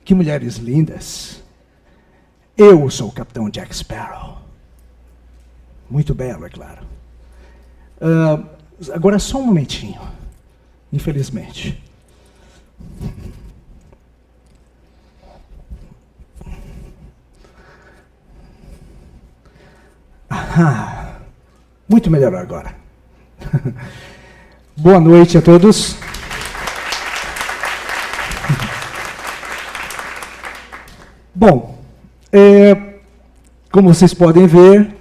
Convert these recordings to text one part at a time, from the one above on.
Que mulheres lindas. Eu sou o Capitão Jack Sparrow. Muito belo, é claro. Agora só um momentinho. Infelizmente. Muito melhor agora. Boa noite a todos. Bom, como vocês podem ver,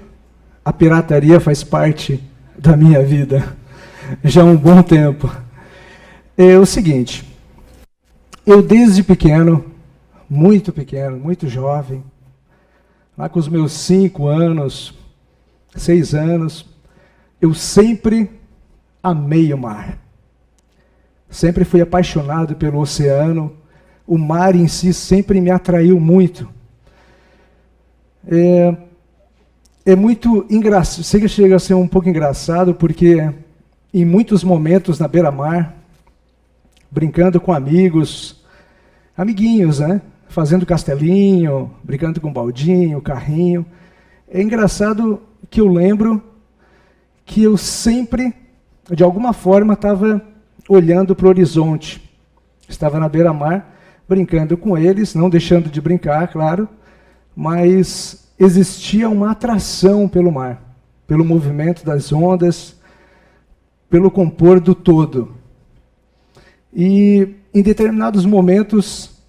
a pirataria faz parte da minha vida já há um bom tempo. É o seguinte, eu desde pequeno, muito jovem, lá com os meus 5 anos, 6 anos, eu sempre amei o mar. Sempre fui apaixonado pelo oceano. O mar em si sempre me atraiu muito. É muito engraçado, sei que chega a ser um pouco engraçado, porque em muitos momentos na beira-mar, brincando com amiguinhos, né? Fazendo castelinho, brincando com baldinho, carrinho. É engraçado que eu lembro que eu sempre, de alguma forma, estava olhando para o horizonte. Estava na beira-mar, brincando com eles, não deixando de brincar, claro, mas existia uma atração pelo mar, pelo movimento das ondas, pelo compor do todo. E, em determinados momentos,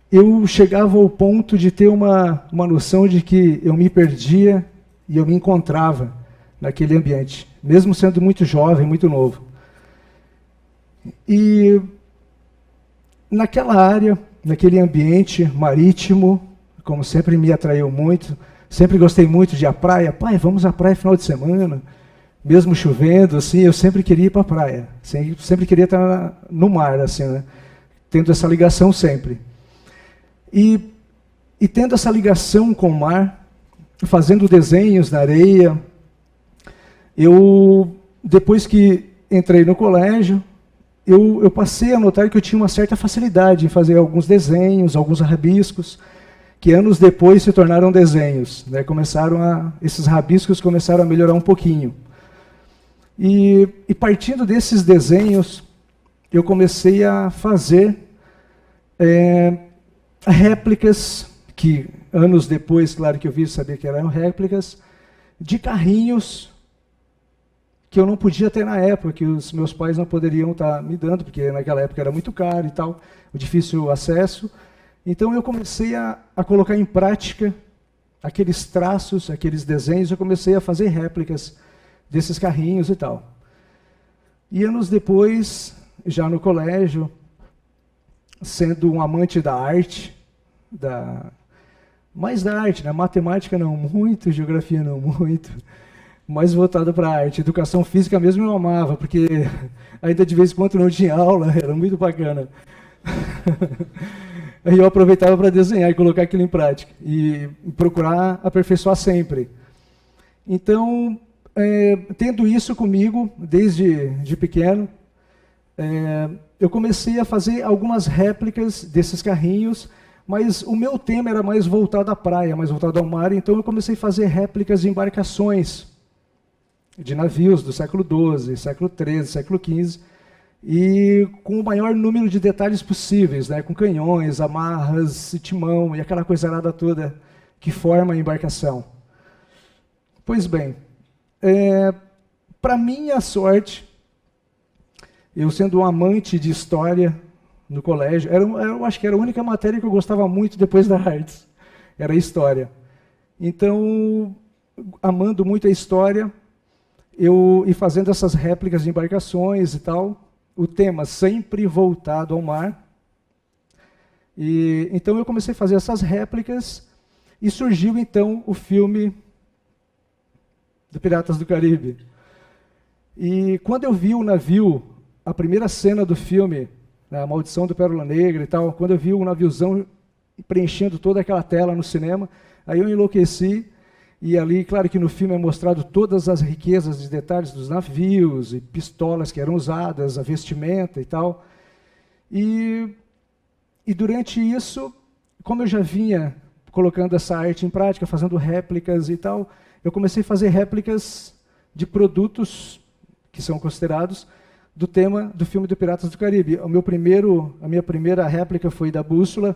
eu chegava ao ponto de ter uma noção de que eu me perdia e eu me encontrava naquele ambiente, mesmo sendo muito jovem, muito novo. E naquela área, naquele ambiente marítimo, como sempre me atraiu muito, sempre gostei muito de ir à praia. Pai, vamos à praia final de semana, mesmo chovendo, assim, eu sempre queria ir para a praia, sempre queria estar no mar, assim, né? Tendo essa ligação sempre. E tendo essa ligação com o mar, fazendo desenhos na areia, depois que entrei no colégio, eu passei a notar que eu tinha uma certa facilidade em fazer alguns desenhos, alguns rabiscos, que anos depois se tornaram desenhos, né? Esses rabiscos começaram a melhorar um pouquinho. E partindo desses desenhos, eu comecei a fazer réplicas, que anos depois, claro que eu vi saber que eram réplicas, de carrinhos que eu não podia ter na época, que os meus pais não poderiam estar me dando, porque naquela época era muito caro e tal, o difícil acesso. Então eu comecei a colocar em prática aqueles traços, aqueles desenhos, eu comecei a fazer réplicas desses carrinhos e tal. E anos depois, já no colégio, sendo um amante da arte, mais da arte, né? Matemática não muito, geografia não muito, mais voltado para a arte. Educação física mesmo eu amava, porque ainda de vez em quando não tinha aula, era muito bacana. Aí eu aproveitava para desenhar e colocar aquilo em prática, e procurar aperfeiçoar sempre. Então, tendo isso comigo, desde pequeno, eu comecei a fazer algumas réplicas desses carrinhos, mas o meu tema era mais voltado à praia, mais voltado ao mar, então eu comecei a fazer réplicas de embarcações, de navios do século XII, século XIII, século XV, e com o maior número de detalhes possíveis, né, com canhões, amarras, timão e aquela coisarada toda que forma a embarcação. Pois bem, para minha sorte, eu sendo um amante de história no colégio, eu acho que era a única matéria que eu gostava muito depois da artes, era a história. Então, amando muito a história, e fazendo essas réplicas de embarcações e tal, o tema sempre voltado ao mar. Então eu comecei a fazer essas réplicas e surgiu então o filme do Piratas do Caribe. E quando eu vi o navio, a primeira cena do filme, né, a Maldição do Pérola Negra e tal, quando eu vi o naviozão preenchendo toda aquela tela no cinema, aí eu enlouqueci. E ali, claro que no filme é mostrado todas as riquezas de detalhes dos navios, e pistolas que eram usadas, a vestimenta e tal. E E durante isso, como eu já vinha colocando essa arte em prática, fazendo réplicas e tal, eu comecei a fazer réplicas de produtos que são considerados do tema do filme do Piratas do Caribe. A minha primeira réplica foi da bússola.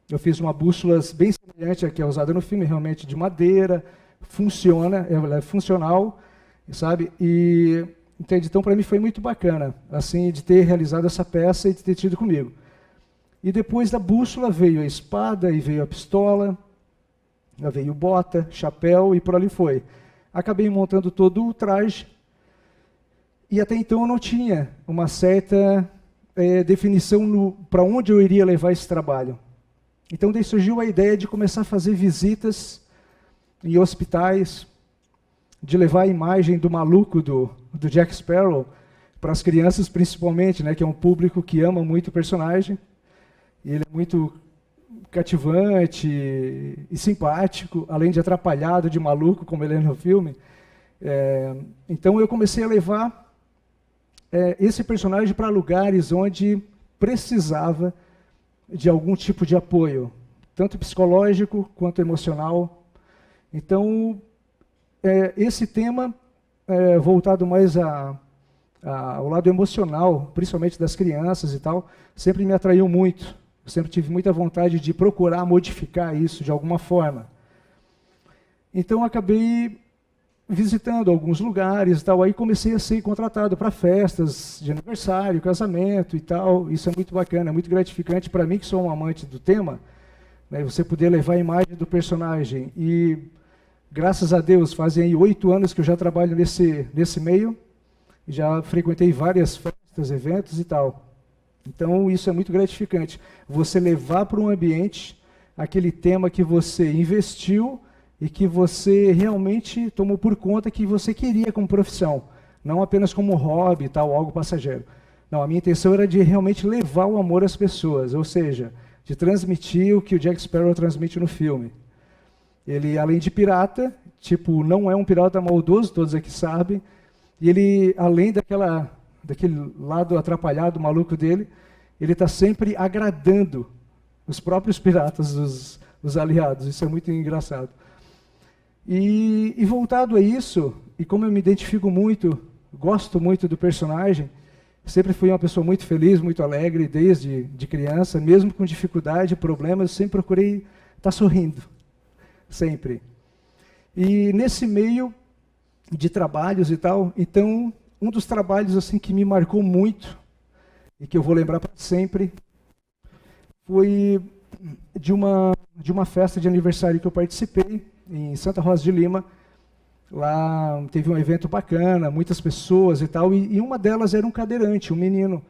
Eu fiz uma bússola bem semelhante à que é usada no filme, realmente de madeira, funciona, ela é funcional, sabe? E entende? Então, para mim foi muito bacana, assim, de ter realizado essa peça e de ter tido comigo. E depois da bússola veio a espada e veio a pistola, veio bota, chapéu e por ali foi. Acabei montando todo o traje e até então eu não tinha uma certa definição para onde eu iria levar esse trabalho. Então daí surgiu a ideia de começar a fazer visitas em hospitais, de levar a imagem do maluco do Jack Sparrow para as crianças principalmente, né, que é um público que ama muito o personagem. E ele é muito cativante e simpático, além de atrapalhado, de maluco, como ele é no filme. Então eu comecei a levar esse personagem para lugares onde precisava de algum tipo de apoio, tanto psicológico quanto emocional. Então, esse tema, voltado mais ao lado emocional, principalmente das crianças e tal, sempre me atraiu muito. Eu sempre tive muita vontade de procurar modificar isso de alguma forma. Então, acabei visitando alguns lugares e tal, aí comecei a ser contratado para festas de aniversário, casamento e tal. Isso é muito bacana, é muito gratificante para mim, que sou um amante do tema, né, você poder levar a imagem do personagem. E, graças a Deus, fazem aí 8 anos que eu já trabalho nesse meio, já frequentei várias festas, eventos e tal. Então, isso é muito gratificante. Você levar para um ambiente aquele tema que você investiu e que você realmente tomou por conta que você queria como profissão, não apenas como hobby, tal, algo passageiro. Não, a minha intenção era de realmente levar o amor às pessoas, ou seja, de transmitir o que o Jack Sparrow transmite no filme. Ele, além de pirata, tipo, não é um pirata maldoso, todos aqui sabem, e ele, além daquele lado atrapalhado, maluco dele, ele está sempre agradando os próprios piratas, os aliados. Isso é muito engraçado. E voltado a isso, e como eu me identifico muito, gosto muito do personagem, sempre fui uma pessoa muito feliz, muito alegre, desde de criança, mesmo com dificuldade, problemas, sempre procurei estar sorrindo, sempre. E nesse meio de trabalhos e tal, então, um dos trabalhos assim que me marcou muito, e que eu vou lembrar para sempre, foi de uma festa de aniversário que eu participei, em Santa Rosa de Lima. Lá teve um evento bacana, muitas pessoas e tal, e uma delas era um cadeirante, um menino,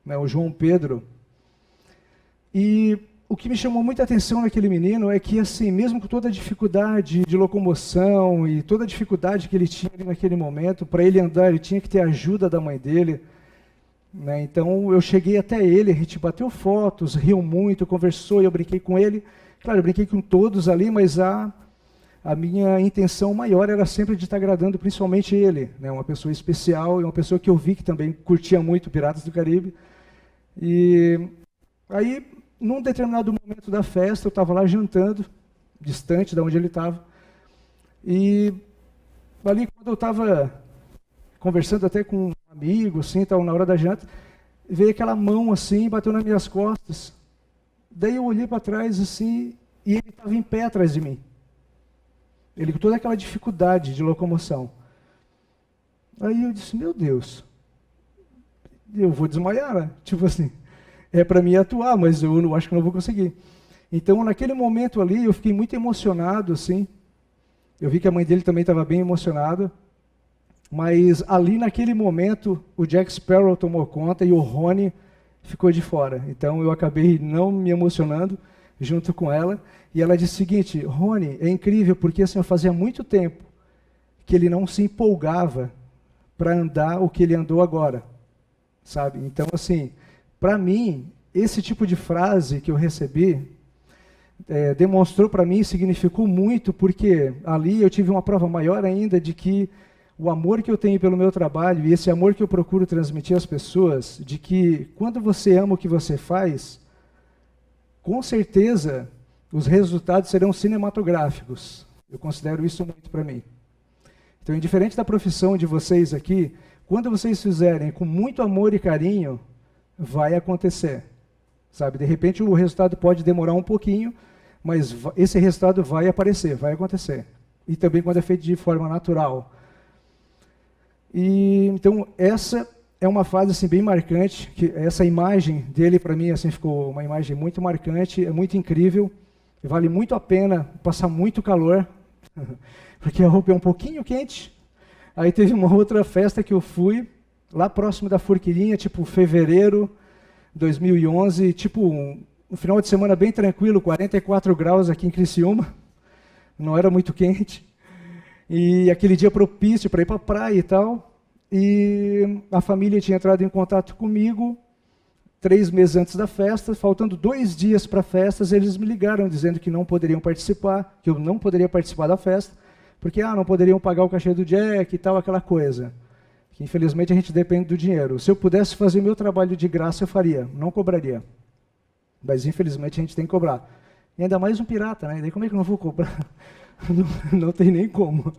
né, o João Pedro. E o que me chamou muita atenção naquele menino é que, assim, mesmo com toda a dificuldade de locomoção e toda a dificuldade que ele tinha ali naquele momento, para ele andar, ele tinha que ter a ajuda da mãe dele, né? Então eu cheguei até ele, a gente bateu fotos, riu muito, conversou, e eu brinquei com ele. Claro, eu brinquei com todos ali, mas a minha intenção maior era sempre de estar agradando principalmente ele, né? Uma pessoa especial e uma pessoa que eu vi que também curtia muito Piratas do Caribe. E aí, num determinado momento da festa, eu estava lá jantando, distante de onde ele estava, e ali quando eu estava conversando até com um amigo, assim, tal, na hora da janta, veio aquela mão assim, bateu nas minhas costas. Daí eu olhei para trás assim, e ele estava em pé atrás de mim. Ele com toda aquela dificuldade de locomoção. Aí eu disse, meu Deus, eu vou desmaiar, né? Tipo assim, é para mim atuar, mas eu não, acho que não vou conseguir. Então, naquele momento ali, eu fiquei muito emocionado, assim. Eu vi que a mãe dele também estava bem emocionada. Mas ali, naquele momento, o Jack Sparrow tomou conta e o Rony ficou de fora. Então, eu acabei não me emocionando junto com ela. E ela disse o seguinte, Rony, é incrível, porque assim, fazia muito tempo que ele não se empolgava para andar o que ele andou agora, sabe? Então, assim, para mim, esse tipo de frase que eu recebi demonstrou para mim, significou muito, porque ali eu tive uma prova maior ainda de que o amor que eu tenho pelo meu trabalho e esse amor que eu procuro transmitir às pessoas, de que quando você ama o que você faz, com certeza os resultados serão cinematográficos. Eu considero isso muito para mim. Então, indiferente da profissão de vocês aqui, quando vocês fizerem com muito amor e carinho, vai acontecer. Sabe? De repente o resultado pode demorar um pouquinho, mas esse resultado vai aparecer, vai acontecer. E também quando é feito de forma natural. E então essa é uma fase assim bem marcante, que essa imagem dele para mim assim ficou uma imagem muito marcante, é muito incrível, vale muito a pena passar muito calor, porque a roupa é um pouquinho quente. Aí teve uma outra festa que eu fui, lá próximo da Forquilinha, tipo fevereiro de 2011, tipo um final de semana bem tranquilo, 44 graus aqui em Criciúma, não era muito quente, e aquele dia propício para ir para a praia e tal, e a família tinha entrado em contato comigo 3 meses antes da festa, faltando 2 dias para a festa, eles me ligaram dizendo que não poderiam participar, que eu não poderia participar da festa, porque não poderiam pagar o cachê do Jack e tal, aquela coisa. Que infelizmente a gente depende do dinheiro. Se eu pudesse fazer meu trabalho de graça, eu faria, não cobraria. Mas infelizmente a gente tem que cobrar. E ainda mais um pirata, né? E daí como é que eu não vou cobrar? Não tem nem como.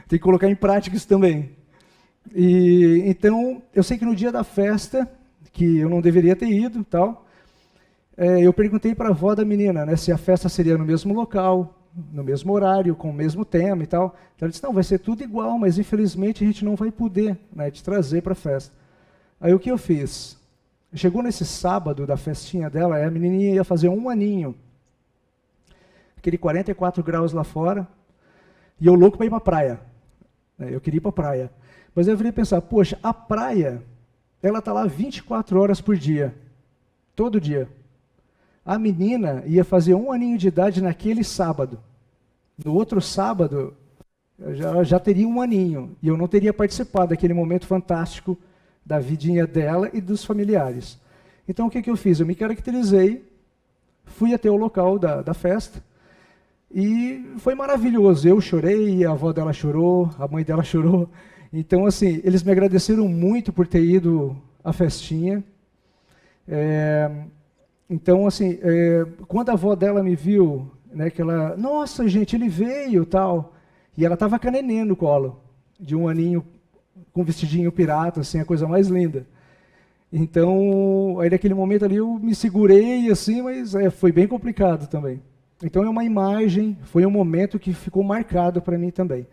Tem que colocar em prática isso também. E então, eu sei que no dia da festa, que eu não deveria ter ido, tal, eu perguntei para a avó da menina, né, se a festa seria no mesmo local, no mesmo horário, com o mesmo tema e tal. Então, ela disse, não, vai ser tudo igual, mas infelizmente a gente não vai poder, né, te trazer para a festa. Aí o que eu fiz? Chegou nesse sábado da festinha dela, a menininha ia fazer 1 aninho, aquele 44 graus lá fora, e eu louco para ir para a praia. Eu queria ir para a praia. Mas eu virei pensar, poxa, a praia, ela está lá 24 horas por dia, todo dia. A menina ia fazer 1 aninho de idade naquele sábado. No outro sábado, já teria 1 aninho, e eu não teria participado daquele momento fantástico da vidinha dela e dos familiares. Então, o que eu fiz? Eu me caracterizei, fui até o local da festa, e foi maravilhoso. Eu chorei, a avó dela chorou, a mãe dela chorou. Então, assim, eles me agradeceram muito por ter ido à festinha. Então, assim, quando a avó dela me viu, né, que ela, nossa, gente, ele veio, tal, e ela estava com a neném no colo, de 1 aninho, com um vestidinho pirata, assim, a coisa mais linda. Então, aí naquele momento ali eu me segurei, assim, mas foi bem complicado também. Então, é uma imagem, foi um momento que ficou marcado para mim também.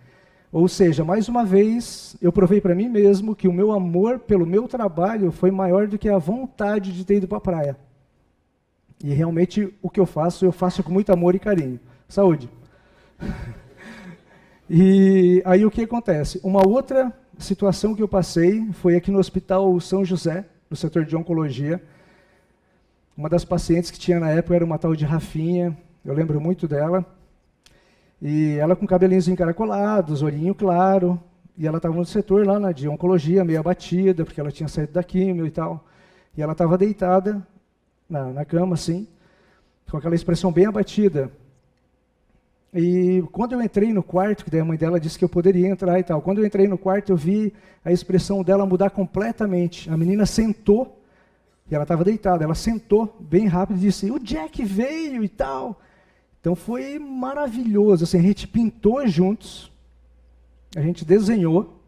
Ou seja, mais uma vez, eu provei para mim mesmo que o meu amor pelo meu trabalho foi maior do que a vontade de ter ido para a praia. E realmente o que eu faço com muito amor e carinho. Saúde. E aí o que acontece? Uma outra situação que eu passei foi aqui no Hospital São José, no setor de oncologia. Uma das pacientes que tinha na época era uma tal de Rafinha, eu lembro muito dela. E ela com cabelinhos encaracolados, olhinho claro, e ela estava no setor lá de oncologia, meio abatida, porque ela tinha saído da químio e tal. E ela estava deitada na cama, assim, com aquela expressão bem abatida. E quando eu entrei no quarto, que daí a mãe dela disse que eu poderia entrar e tal, quando eu entrei no quarto, eu vi a expressão dela mudar completamente. A menina sentou, e ela estava deitada, ela sentou bem rápido e disse, o Jack veio e tal. Então foi maravilhoso, assim, a gente pintou juntos, a gente desenhou,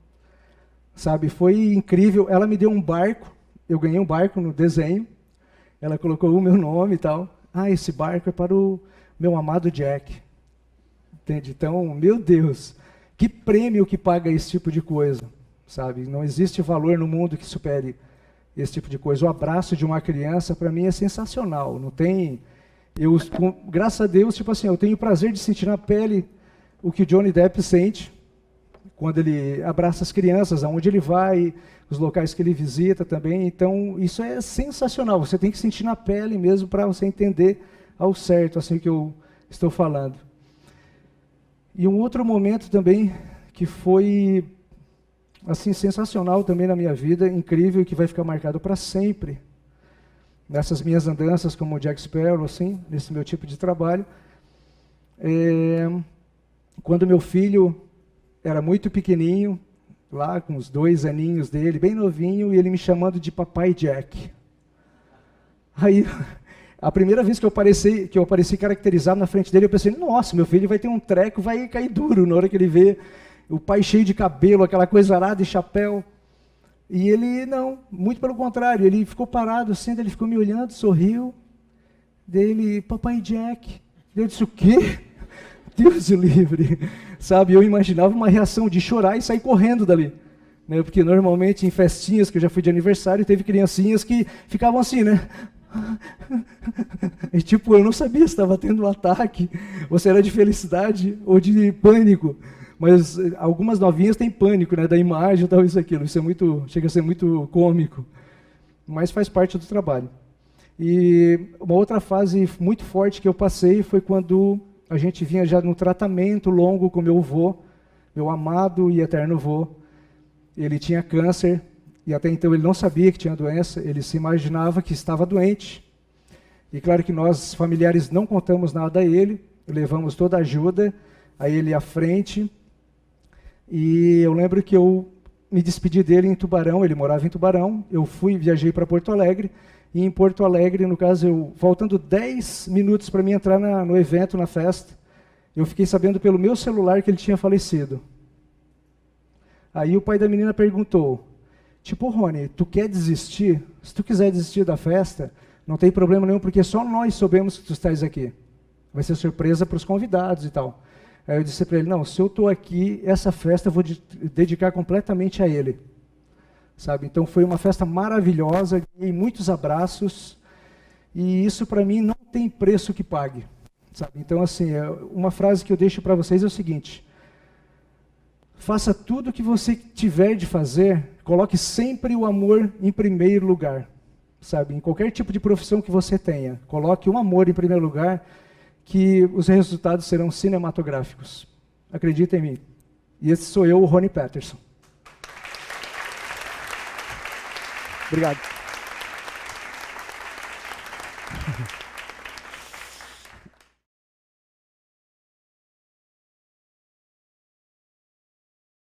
sabe, foi incrível. Ela me deu um barco, eu ganhei um barco no desenho, ela colocou o meu nome e tal. Esse barco é para o meu amado Jack. Entende? Então, meu Deus, que prêmio que paga esse tipo de coisa, sabe? Não existe valor no mundo que supere esse tipo de coisa. O abraço de uma criança, para mim, é sensacional, não tem... graças a Deus, tipo assim, eu tenho o prazer de sentir na pele o que o Johnny Depp sente quando ele abraça as crianças, aonde ele vai, os locais que ele visita também. Então, isso é sensacional. Você tem que sentir na pele mesmo para você entender ao certo assim o que eu estou falando. E um outro momento também que foi assim sensacional também na minha vida, incrível, que vai ficar marcado para sempre. Nessas minhas andanças como Jack Sparrow, assim, nesse meu tipo de trabalho, quando meu filho era muito pequenininho, lá com os 2 aninhos dele, bem novinho, e ele me chamando de Papai Jack. Aí A primeira vez que eu apareci caracterizado na frente dele, eu pensei, nossa, meu filho vai ter um treco, vai cair duro na hora que ele vê o pai cheio de cabelo, aquela coisa arada e chapéu. E ele, não, muito pelo contrário, ele ficou parado assim, ele ficou me olhando, sorriu. Dele, papai Jack. Eu disse, o quê? Deus o livre. Sabe, eu imaginava uma reação de chorar e sair correndo dali. Né? Porque normalmente em festinhas, que eu já fui de aniversário, teve criancinhas que ficavam assim, né? E tipo, eu não sabia se estava tendo um ataque, ou se era de felicidade ou de pânico. Mas algumas novinhas têm pânico, né, da imagem e tal, isso aquilo. Isso é muito, chega a ser muito cômico, mas faz parte do trabalho. E uma outra fase muito forte que eu passei foi quando a gente vinha já num tratamento longo com meu avô, meu amado e eterno avô. Ele tinha câncer, e até então ele não sabia que tinha doença, ele se imaginava que estava doente. E claro que nós, familiares, não contamos nada a ele, levamos toda a ajuda a ele à frente. E eu lembro que eu me despedi dele em Tubarão, ele morava em Tubarão, eu viajei para Porto Alegre, e em Porto Alegre, no caso, faltando 10 minutos para mim entrar no evento, na festa, eu fiquei sabendo pelo meu celular que ele tinha falecido. Aí o pai da menina perguntou, tipo, Rony, tu quer desistir? Se tu quiser desistir da festa, não tem problema nenhum, porque só nós soubemos que tu estás aqui. Vai ser surpresa para os convidados e tal. Aí eu disse para ele, não, se eu estou aqui, essa festa eu vou dedicar completamente a ele. Sabe? Então foi uma festa maravilhosa, ganhei muitos abraços, e isso para mim não tem preço que pague. Sabe? Então, assim, uma frase que eu deixo para vocês é o seguinte, faça tudo o que você tiver de fazer, coloque sempre o amor em primeiro lugar. Sabe? Em qualquer tipo de profissão que você tenha, coloque o amor em primeiro lugar, que os resultados serão cinematográficos. Acredita em mim. E esse sou eu, o Rony Peterson. Obrigado.